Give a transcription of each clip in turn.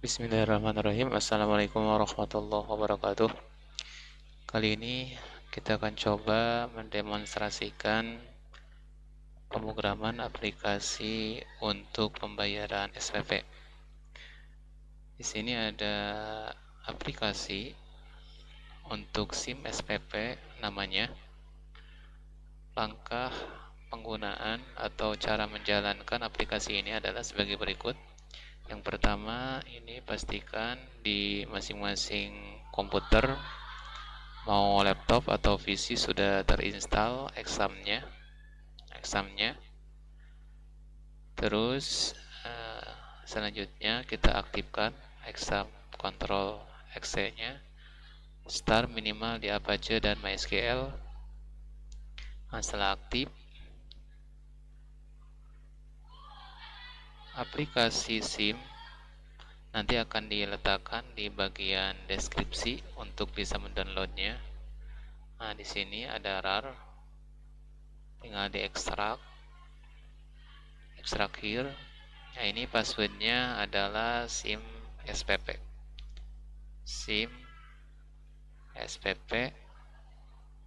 Bismillahirrahmanirrahim. Assalamualaikum warahmatullahi wabarakatuh. Kali ini kita akan coba mendemonstrasikan pemrograman aplikasi untuk pembayaran SPP. Di sini ada aplikasi untuk SIM SPP namanya. Langkah penggunaan atau cara menjalankan aplikasi ini adalah sebagai berikut. Yang pertama, ini pastikan di masing-masing komputer, mau laptop atau PC, sudah terinstall examnya. Terus selanjutnya kita aktifkan exam control exe-nya, start minimal di Apache dan MySQL. Setelah aktif, aplikasi SIM nanti akan diletakkan di bagian deskripsi untuk bisa mendownloadnya. Di sini ada RAR, tinggal diekstrak here. Ini passwordnya adalah SIM SPP.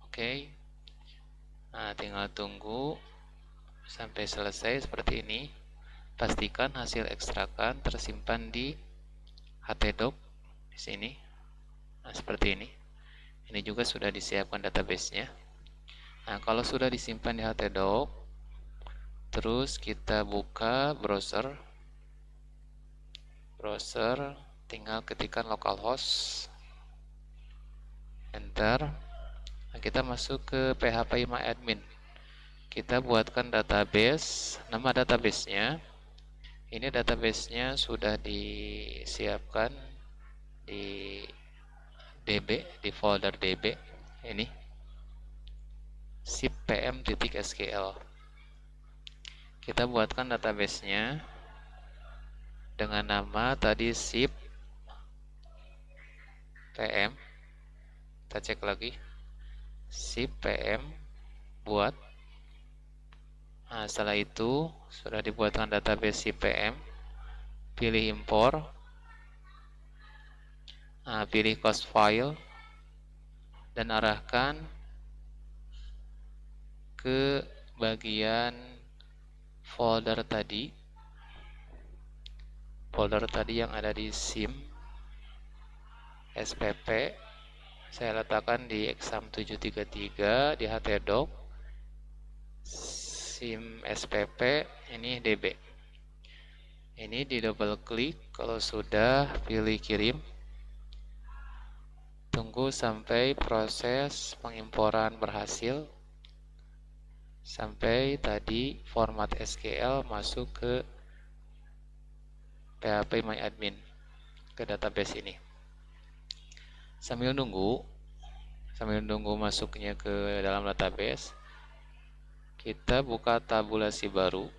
Oke. Tinggal tunggu sampai selesai seperti ini. Pastikan hasil ekstrakan tersimpan di htdoc di sini. Seperti ini. Ini juga sudah disiapkan database-nya. Kalau sudah disimpan di htdoc, terus kita buka browser, tinggal ketikkan localhost, enter. Kita masuk ke phpMyAdmin. Kita buatkan database. Nama database-nya, ini database-nya sudah disiapkan di db, di folder db ini, sippm.sql. Kita buatkan database-nya dengan nama tadi sippm. Kita cek lagi, sippm buat. Setelah itu sudah dibuatkan database sippm, pilih import, pilih cost file, dan arahkan ke bagian folder tadi yang ada di SIM SPP. Saya letakkan di exam733 di htdoc, SIM SPP, ini DB. Ini di double klik. Kalau sudah, pilih kirim. Tunggu sampai proses pengimporan berhasil, sampai tadi format SQL masuk ke phpMyAdmin, ke database ini. Sambil nunggu masuknya ke dalam database, kita buka tabulasi baru.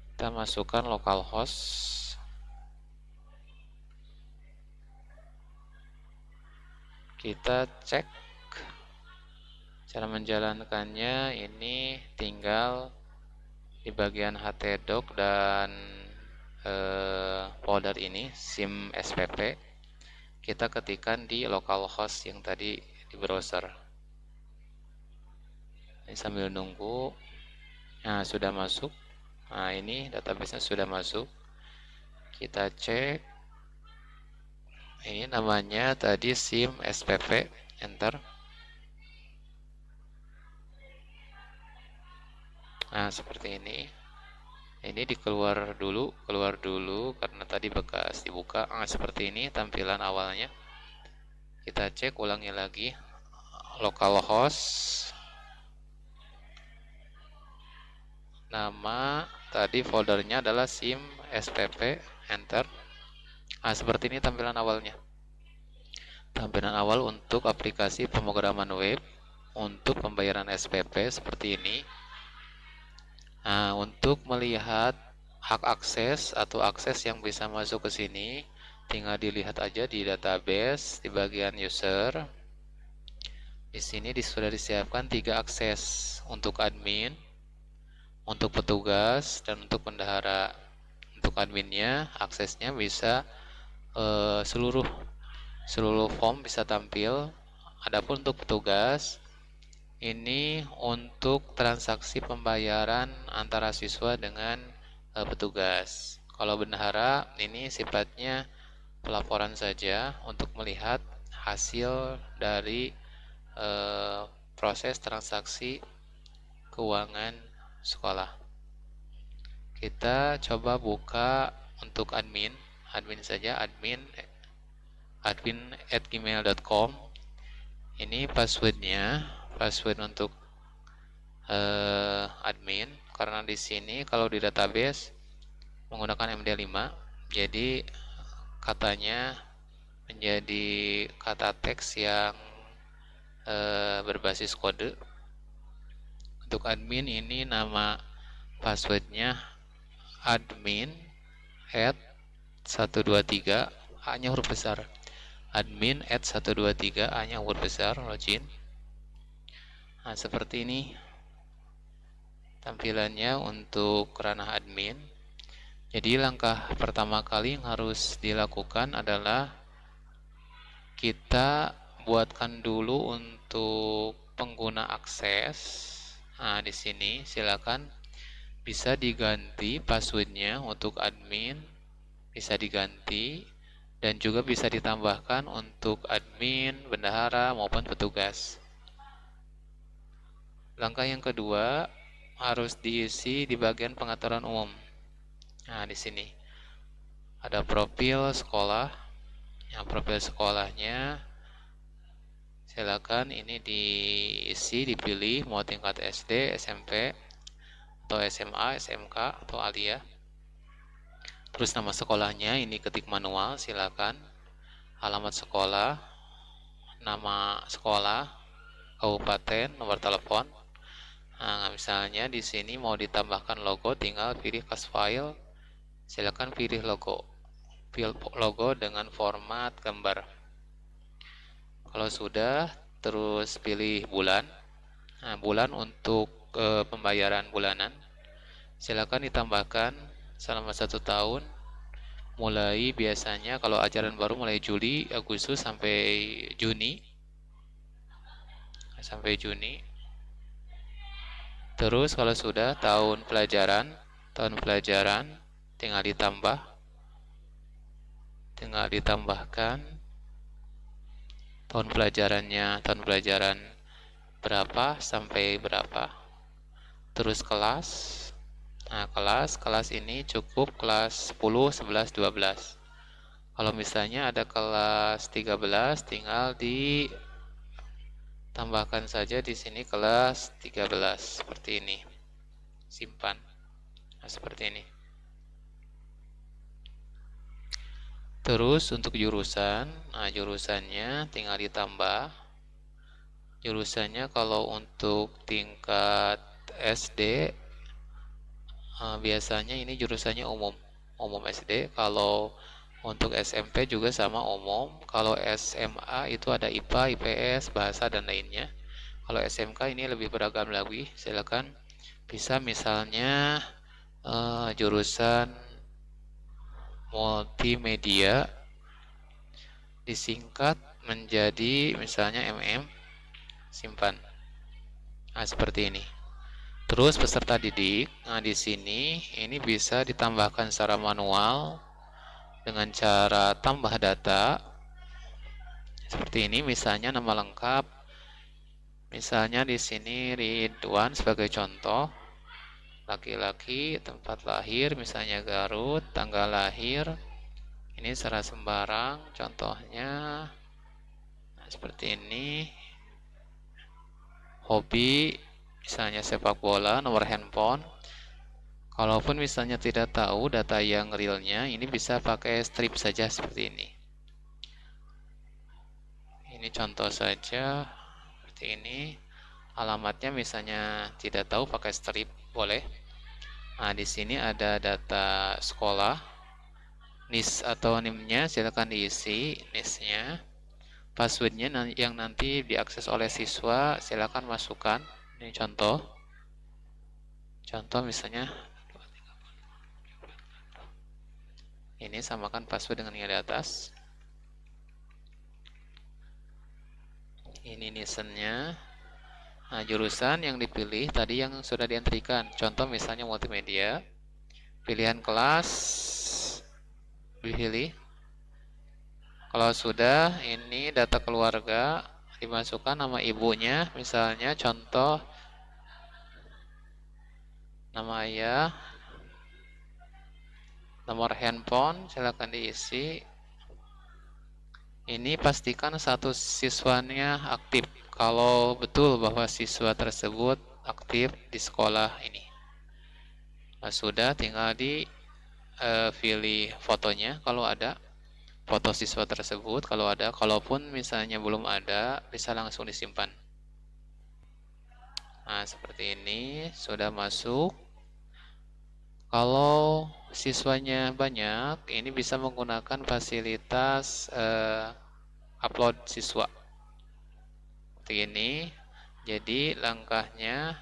Kita masukkan localhost, kita cek cara menjalankannya. Ini tinggal di bagian htdoc dan folder ini SIM SPP, kita ketikkan di localhost yang tadi di browser. Ini sambil nunggu. Sudah masuk. Ini database-nya sudah masuk. Kita cek. Ini namanya tadi SIM SPP, enter. Seperti ini. Ini dikeluar dulu karena tadi bekas dibuka. Seperti ini tampilan awalnya. Kita cek ulangi lagi, localhost, nama tadi foldernya adalah SIM SPP, enter. Seperti ini tampilan awalnya. Tampilan awal untuk aplikasi pemrograman web untuk pembayaran SPP seperti ini. Untuk melihat hak akses atau akses yang bisa masuk ke sini, tinggal dilihat aja di database di bagian user. Di sini sudah disiapkan 3 akses, untuk admin, untuk petugas, dan untuk bendahara. Untuk untuk adminnya, aksesnya bisa seluruh form bisa tampil. Adapun untuk petugas, ini untuk transaksi pembayaran antara siswa dengan petugas. Kalau bendahara, ini sifatnya pelaporan saja untuk melihat hasil dari proses transaksi keuangan sekolah. Kita coba buka untuk admin saja, admin@gmail.com. Ini passwordnya, password untuk admin, karena di sini kalau di database menggunakan MD5, jadi katanya menjadi kata teks yang berbasis kode. Untuk admin ini nama passwordnya admin at 123, A-nya huruf besar. Admin at 123, A-nya huruf besar, login. Nah, seperti ini tampilannya untuk ranah admin. Jadi langkah pertama kali yang harus dilakukan adalah kita buatkan dulu untuk pengguna akses. Nah, di sini silakan bisa diganti passwordnya untuk admin, bisa diganti, dan juga bisa ditambahkan untuk admin, bendahara, maupun petugas. Langkah yang kedua harus diisi di bagian pengaturan umum. Nah, di sini ada profil sekolah. Yang profil sekolahnya silakan ini diisi, dipilih mau tingkat SD, SMP, atau SMA, SMK, atau Alia. Terus nama sekolahnya ini ketik manual, silakan. Alamat sekolah, nama sekolah, kabupaten, nomor telepon. Nah, misalnya di sini mau ditambahkan logo, tinggal pilih cast file, silakan pilih logo. Pilih logo dengan format gambar. Kalau sudah, terus pilih bulan. Nah, bulan untuk pembayaran bulanan. Silakan ditambahkan selama 1 tahun. Mulai biasanya kalau ajaran baru mulai Juli, Agustus sampai Juni. Terus kalau sudah tahun pelajaran tinggal ditambahkan tahun pelajaran berapa sampai berapa. Terus kelas. Nah, kelas ini cukup kelas 10, 11, 12. Kalau misalnya ada kelas 13, tinggal ditambahkan saja di sini kelas 13 seperti ini. Simpan. Nah, seperti ini. Terus untuk jurusan, nah jurusannya tinggal ditambah. Jurusannya kalau untuk tingkat SD biasanya ini jurusannya umum SD. Kalau untuk SMP juga sama umum. Kalau SMA itu ada IPA, IPS, bahasa dan lainnya. Kalau SMK ini lebih beragam lagi. Silakan bisa misalnya jurusan multimedia disingkat menjadi misalnya MM, simpan. Nah, seperti ini. Terus peserta didik. Nah, di sini ini bisa ditambahkan secara manual dengan cara tambah data. Seperti ini, misalnya nama lengkap. Misalnya di sini Ridwan sebagai contoh. Laki-laki, tempat lahir misalnya Garut, tanggal lahir ini secara sembarang contohnya. Nah, seperti ini. Hobi misalnya sepak bola, nomor handphone. Kalaupun misalnya tidak tahu data yang realnya, ini bisa pakai strip saja seperti ini. Ini contoh saja seperti ini. Alamatnya misalnya tidak tahu pakai strip boleh. Nah, di sini ada data sekolah, NIS atau NIM-nya silakan diisi, NIS-nya. Password-nya yang nanti diakses oleh siswa silakan masukkan. Ini contoh misalnya Ini samakan password dengan yang di atas. Ini nisennya. Nah, jurusan yang dipilih tadi yang sudah dientrikan. Contoh misalnya multimedia. Pilihan kelas pilih. Kalau sudah, ini data keluarga dimasukkan nama ibunya, misalnya contoh nama ayah, nomor handphone, silakan diisi. Ini pastikan status siswanya aktif. Kalau betul bahwa siswa tersebut aktif di sekolah ini. Nah, sudah tinggal pilih fotonya kalau ada. Foto siswa tersebut kalau ada, kalaupun misalnya belum ada, bisa langsung disimpan. Nah, seperti ini sudah masuk. Kalau siswanya banyak, ini bisa menggunakan fasilitas upload siswa. Seperti ini. Jadi langkahnya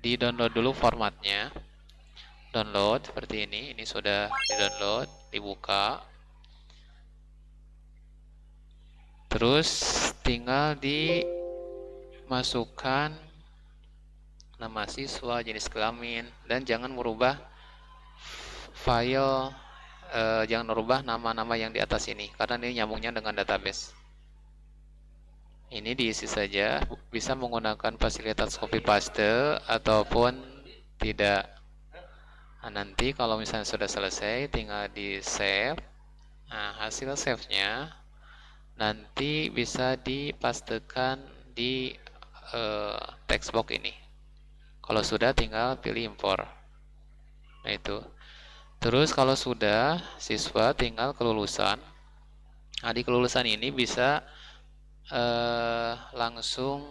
di-download dulu formatnya. Download seperti ini. Ini sudah di-download, dibuka. Terus tinggal dimasukkan nama siswa, jenis kelamin, dan jangan merubah file, jangan merubah nama-nama yang di atas ini, karena ini nyambungnya dengan database. Ini diisi saja, bisa menggunakan fasilitas copy paste ataupun tidak. Nah, nanti kalau misalnya sudah selesai, tinggal di save. Nah, hasil save-nya nanti bisa dipastekan di text box ini. Kalau sudah, tinggal pilih impor. Nah, itu. Terus kalau sudah, siswa tinggal kelulusan. Nah, di kelulusan ini bisa langsung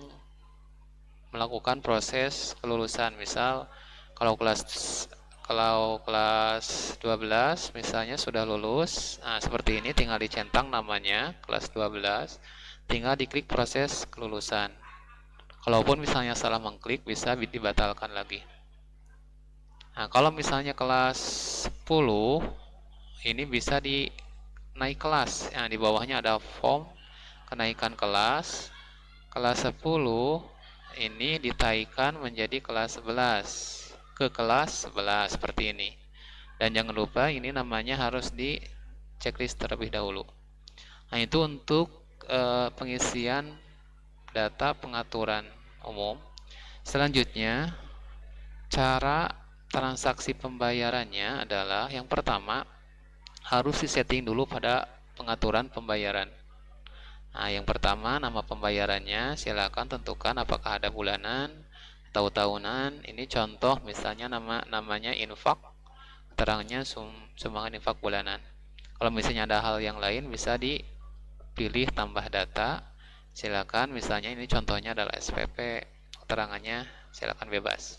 melakukan proses kelulusan. Misal kalau kelas 12 misalnya sudah lulus, nah seperti ini tinggal dicentang namanya kelas 12, tinggal diklik proses kelulusan. Kalaupun misalnya salah mengklik, bisa dibatalkan lagi. Nah, kalau misalnya kelas 10, ini bisa naik kelas. Nah, di bawahnya ada form kenaikan kelas. Kelas 10 ini ditaikan menjadi kelas 11. Ke kelas 11 seperti ini. Dan jangan lupa ini namanya harus di checklist terlebih dahulu. Nah, itu untuk pengisian data pengaturan umum. Selanjutnya, cara transaksi pembayarannya adalah yang pertama harus disetting dulu pada pengaturan pembayaran. Nah, yang pertama nama pembayarannya silakan tentukan apakah ada bulanan atau tahunan. Ini contoh misalnya namanya infak, terangnya sumbangan infak bulanan. Kalau misalnya ada hal yang lain bisa dipilih tambah data. Silakan misalnya ini contohnya adalah SPP, keterangannya silakan bebas.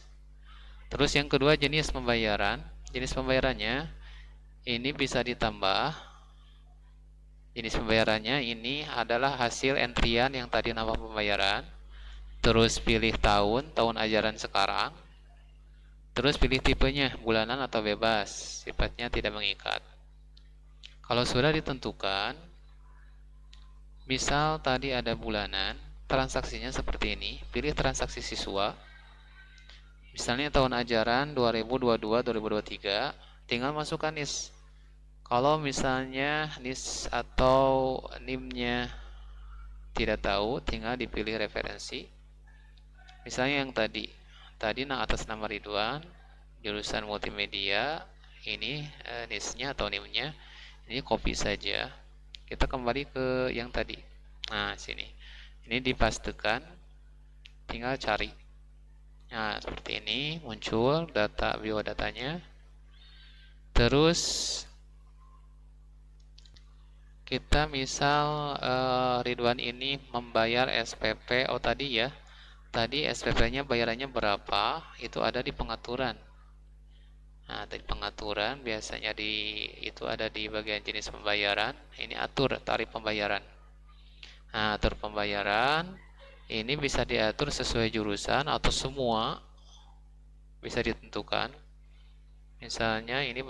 Terus yang kedua jenis pembayaran. Jenis pembayarannya ini bisa ditambah. Jenis pembayarannya ini adalah hasil entrian yang tadi nama pembayaran. Terus pilih tahun ajaran sekarang. Terus pilih tipenya, bulanan atau bebas. Sifatnya tidak mengikat. Kalau sudah ditentukan, misal tadi ada bulanan, transaksinya seperti ini. Pilih transaksi siswa. Misalnya tahun ajaran 2022-2023, tinggal masukkan NIS. Kalau misalnya NIS atau NIM-nya tidak tahu, tinggal dipilih referensi. Misalnya yang tadi atas nama Ridwan, jurusan multimedia, ini NIS-nya atau NIM-nya, ini copy saja. Kita kembali ke yang tadi. Nah, sini. Ini dipastekan, tinggal cari. Nah, seperti ini muncul data biodatanya. Terus kita misal Ridwan ini membayar SPP. Oh tadi ya, tadi SPP-nya bayarannya berapa? Itu ada di pengaturan. Nah, di pengaturan biasanya itu ada di bagian jenis pembayaran. Ini atur tarif pembayaran. Nah, atur pembayaran ini bisa diatur sesuai jurusan atau semua bisa ditentukan. Misalnya ini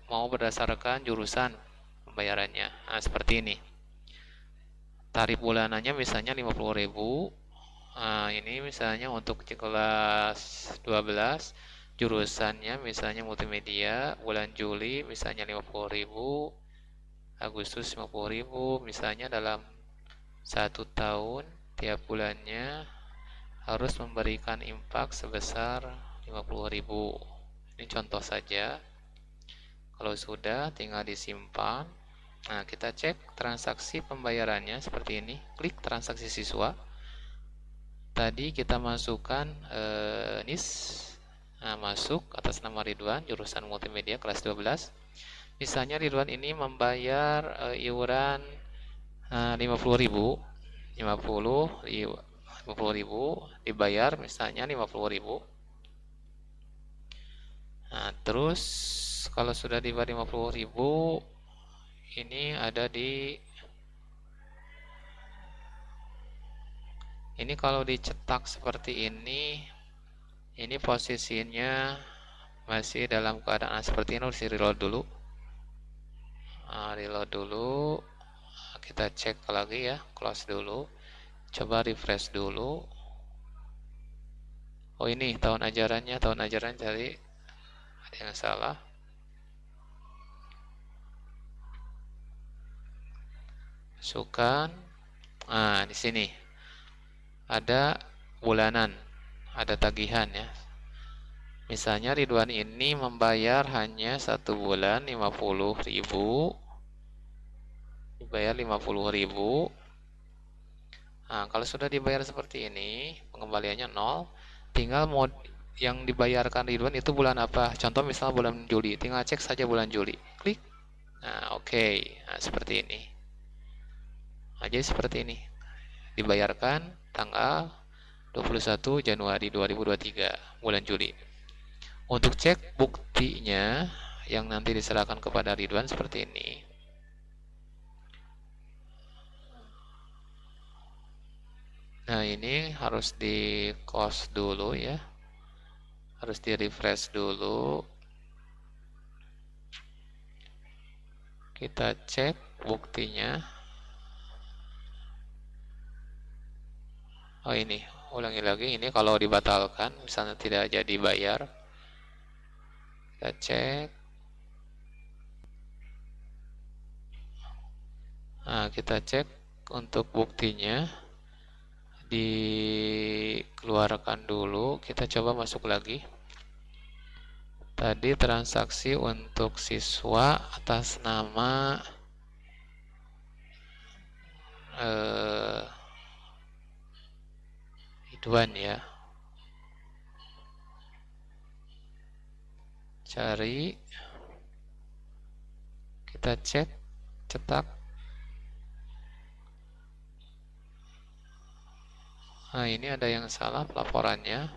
mau berdasarkan jurusan pembayarannya. Nah, seperti ini. Tarif bulanannya misalnya 50.000. Nah, ini misalnya untuk kelas 12, jurusannya misalnya multimedia, bulan Juli misalnya 50.000, Agustus 50.000, misalnya dalam 1 tahun tiap bulannya harus memberikan infak sebesar 50.000. Ini contoh saja. Kalau sudah, tinggal disimpan. Nah, kita cek transaksi pembayarannya seperti ini. Klik transaksi siswa. Tadi kita masukkan NIS. Nah, masuk atas nama Ridwan, jurusan multimedia kelas 12. Misalnya Ridwan ini membayar iuran 50.000. 50.000 dibayar misalnya 50.000. Nah, terus kalau sudah dibayar 50.000, ini ada ini kalau dicetak seperti ini posisinya masih dalam keadaan seperti ini. Harus reload dulu. Reload dulu. Kita cek lagi ya, close dulu. Coba refresh dulu. Oh, ini tahun ajaran jadi ada yang salah. Masukkan. Nah, di sini ada bulanan, ada tagihan ya. Misalnya Ridwan ini membayar hanya 1 bulan 50.000, dibayar 50.000. Nah, kalau sudah dibayar seperti ini, pengembaliannya 0. Tinggal mau yang dibayarkan Ridwan itu bulan apa? Contoh misalnya bulan Juli, tinggal cek saja bulan Juli. Klik. Nah, oke. Nah, seperti ini. Nah, jadi seperti ini. Dibayarkan tanggal 21 Januari 2023, bulan Juli. Untuk cek buktinya yang nanti diserahkan kepada Ridwan seperti ini. Nah, ini harus di close dulu ya. Harus di refresh dulu. Kita cek buktinya. Oh, ini, ulangi lagi. Ini kalau dibatalkan, misalnya tidak jadi bayar. Kita cek. Nah, kita cek untuk buktinya. Dikeluarkan dulu. Kita coba masuk lagi. Tadi transaksi untuk siswa atas nama Ridwan ya. Cari, kita cek, cetak. Nah, ini ada yang salah pelaporannya.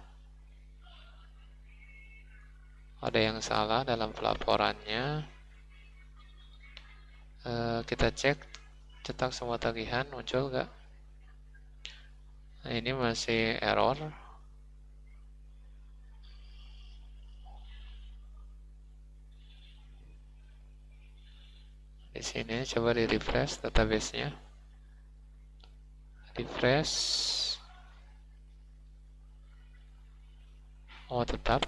Ada yang salah dalam pelaporannya. Kita cek, cetak semua tagihan, muncul nggak? Nah, ini masih error. Di sini coba di refresh database-nya. Refresh. Oh, tetap.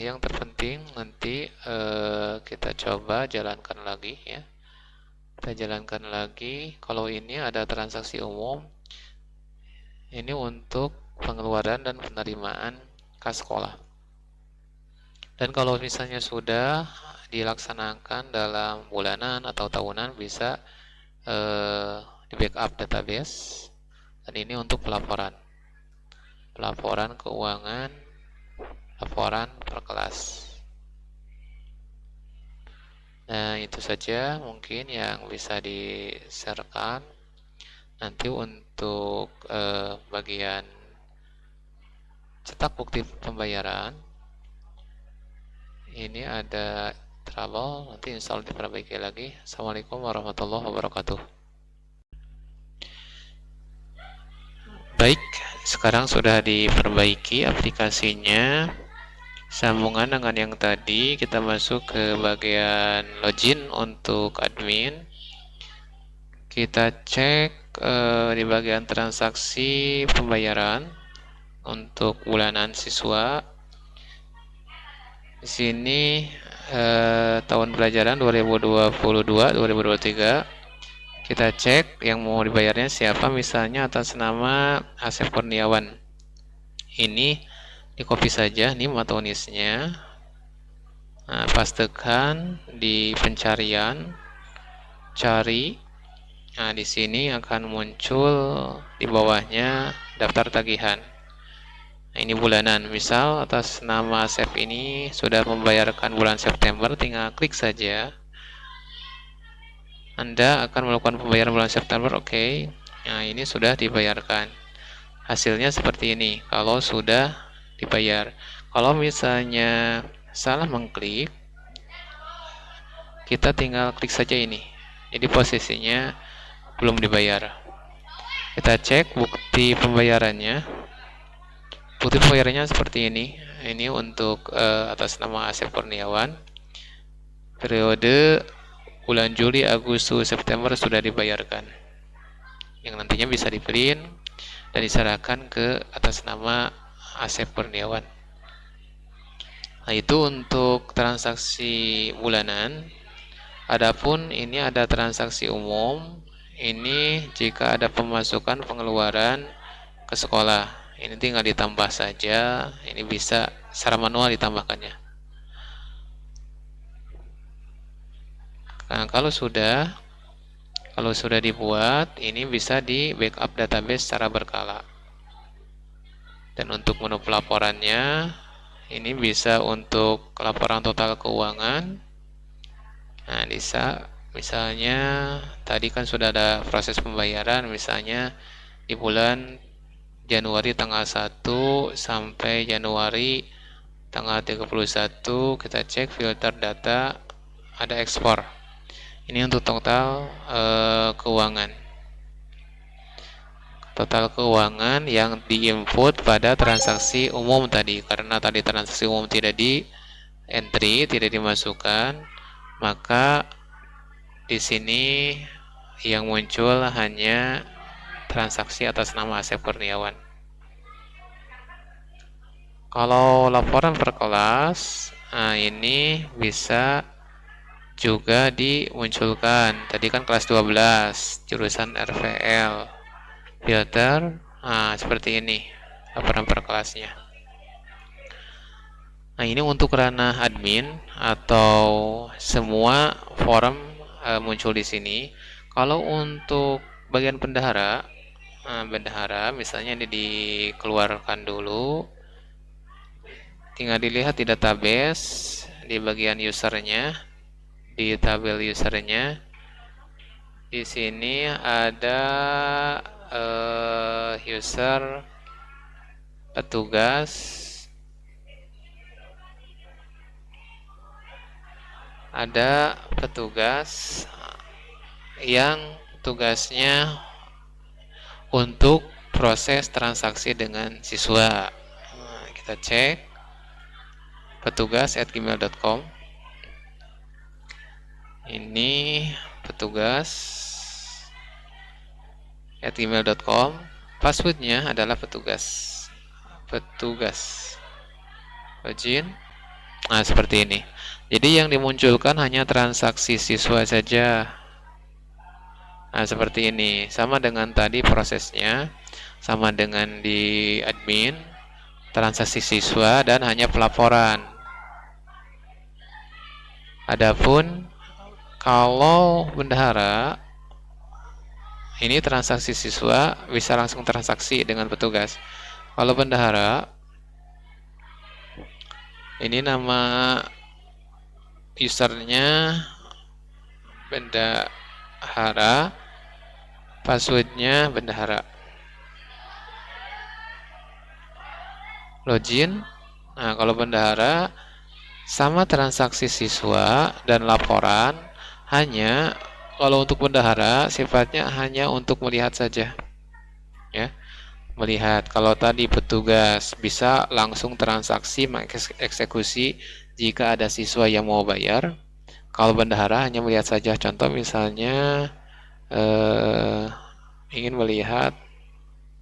Yang terpenting nanti kita coba jalankan lagi ya. Kita jalankan lagi. Kalau ini ada transaksi umum, ini untuk pengeluaran dan penerimaan kas sekolah. Dan kalau misalnya sudah dilaksanakan dalam bulanan atau tahunan, bisa di backup database. Dan ini untuk pelaporan keuangan, laporan per kelas. Nah, itu saja mungkin yang bisa di-sharekan. Nanti untuk bagian cetak bukti pembayaran, ini ada trouble, nanti install diperbaiki lagi. Assalamualaikum warahmatullahi wabarakatuh. Baik, sekarang sudah diperbaiki aplikasinya. Sambungan dengan yang tadi, kita masuk ke bagian login untuk admin. Kita cek di bagian transaksi pembayaran untuk bulanan siswa. Di sini tahun pelajaran 2022-2023. Kita cek yang mau dibayarnya siapa, misalnya atas nama Asep Kurniawan. Ini di copy saja NIM atau NIS-nya. Nah, pastekan di pencarian, cari. Nah, di sini akan muncul di bawahnya daftar tagihan. Nah, ini bulanan. Misal atas nama Asep ini sudah membayarkan bulan September, tinggal klik saja. Anda akan melakukan pembayaran bulan September, oke. Nah, ini sudah dibayarkan. Hasilnya seperti ini kalau sudah dibayar. Kalau misalnya salah mengklik, kita tinggal klik saja ini. Jadi posisinya belum dibayar. Kita cek bukti pembayarannya. Bukti pembayarannya seperti ini. Ini untuk atas nama Asep Kurniawan. Periode bulan Juli, Agustus, September sudah dibayarkan. Yang nantinya bisa di-print dan diserahkan ke atas nama Asep Kurniawan. Nah, itu untuk transaksi bulanan. Adapun ini ada transaksi umum. Ini jika ada pemasukan pengeluaran ke sekolah. Ini tinggal ditambah saja. Ini bisa secara manual ditambahkannya. Nah, kalau sudah dibuat, ini bisa di backup database secara berkala. Dan untuk menu pelaporannya, ini bisa untuk laporan total keuangan. Nah, bisa misalnya tadi kan sudah ada proses pembayaran, misalnya di bulan Januari tanggal 1 sampai Januari tanggal 31, kita cek filter data, ada ekspor. Ini untuk total keuangan. Total keuangan yang diinput pada transaksi umum tadi. Karena tadi transaksi umum tidak di entry, tidak dimasukkan, maka di sini yang muncul hanya transaksi atas nama Asep Kurniawan. Kalau laporan per kelas, nah ini bisa juga dimunculkan. Tadi kan kelas 12, jurusan RVL. Filter, nah seperti ini laporan per kelasnya. Nah, ini untuk ranah admin atau semua forum muncul di sini. Kalau untuk bagian bendahara, misalnya ini dikeluarkan dulu, tinggal dilihat di database, di bagian usernya, di tabel usernya. Di sini ada user petugas, ada petugas yang tugasnya untuk proses transaksi dengan siswa. Nah, kita cek petugas@gmail.com. Ini petugas@gmail.com. Passwordnya adalah petugas login. Nah, seperti ini. Jadi yang dimunculkan hanya transaksi siswa saja. Nah, seperti ini. Sama dengan tadi prosesnya, sama dengan di admin, transaksi siswa dan hanya pelaporan. Adapun kalau bendahara, ini transaksi siswa bisa langsung transaksi dengan petugas. Kalau bendahara, ini nama usernya bendahara, passwordnya bendahara. Login. Nah, kalau bendahara sama transaksi siswa dan laporan, hanya kalau untuk bendahara sifatnya hanya untuk melihat saja, ya. melihat. Kalau tadi petugas bisa langsung transaksi mengeksekusi jika ada siswa yang mau bayar. Kalau bendahara hanya melihat saja. Contoh misalnya ingin melihat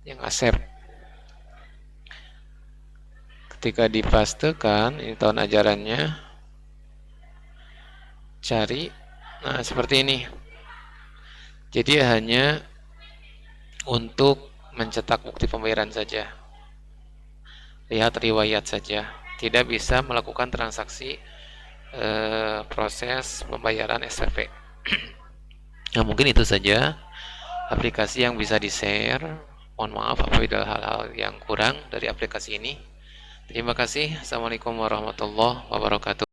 yang accept. Ketika dipastekan ini tahun ajarannya, cari, nah seperti ini. Jadi hanya untuk mencetak bukti pembayaran saja, lihat riwayat saja, tidak bisa melakukan transaksi proses pembayaran SPP. Nah mungkin itu saja aplikasi yang bisa di-share. Mohon maaf apabila hal-hal yang kurang dari aplikasi ini. Terima kasih. Assalamualaikum warahmatullahi wabarakatuh.